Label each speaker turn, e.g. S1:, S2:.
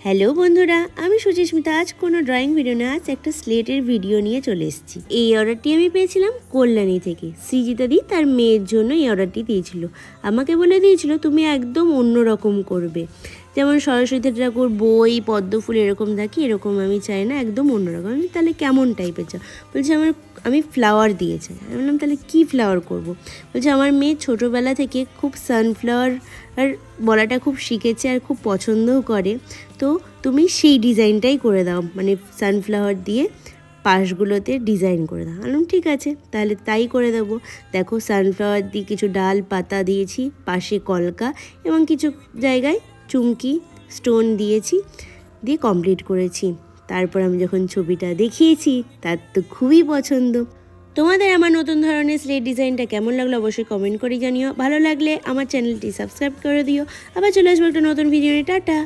S1: Hello বন্ধুরা, আমি সুচিস্মিতা। আজ কোনো ড্রয়িং ভিডিও না, আজ একটা স্লেটের ভিডিও নিয়ে চলে এসেছি। এই অর্ডারটি আমি পেয়েছিলাম কল্যাণী থেকে। সৃজিতা দি তার মেয়ের জন্য এই অর্ডারটি দিয়েছিল। আমাকে বলে দিয়েছিল তুমি একদম অন্য রকম করবে, যেমন সরস্বতী ঠাকুর, বই, পদ্মফুল এরকম থাকি, এরকম আমি চাই না, একদম অন্যরকম। আমি তাহলে কেমন টাইপের চাও? বলছে আমি ফ্লাওয়ার দিয়ে চাই। আমি বললাম তাহলে কী ফ্লাওয়ার করব? বলছে আমার মেয়ে ছোটোবেলা থেকে খুব সানফ্লাওয়ার আর বলাটা খুব শিখেছে আর খুব পছন্দও করে, তো তুমি সেই ডিজাইনটাই করে দাও, মানে সানফ্লাওয়ার দিয়ে পাশগুলোতে ডিজাইন করে দাও। বললাম ঠিক আছে, তাহলে তাই করে দেবো। দেখো, সানফ্লাওয়ার দিয়ে কিছু ডাল পাতা দিয়েছি, পাশে কলকা এবং কিছু জায়গায় চুমকি স্টোন দিয়েছি, দিয়ে কমপ্লিট করেছি। তারপর আমি যখন ছবিটা দেখিয়েছি, তার তো খুবই পছন্দ। তোমাদের আমার নতুন ধরনের স্লেট ডিজাইনটা কেমন লাগলো অবশ্যই কমেন্ট করে জানিও। ভালো লাগলে আমার চ্যানেলটি সাবস্ক্রাইব করে দিও। আবার চলে আসবো একটা নতুন ভিডিও নিয়ে। টাটা।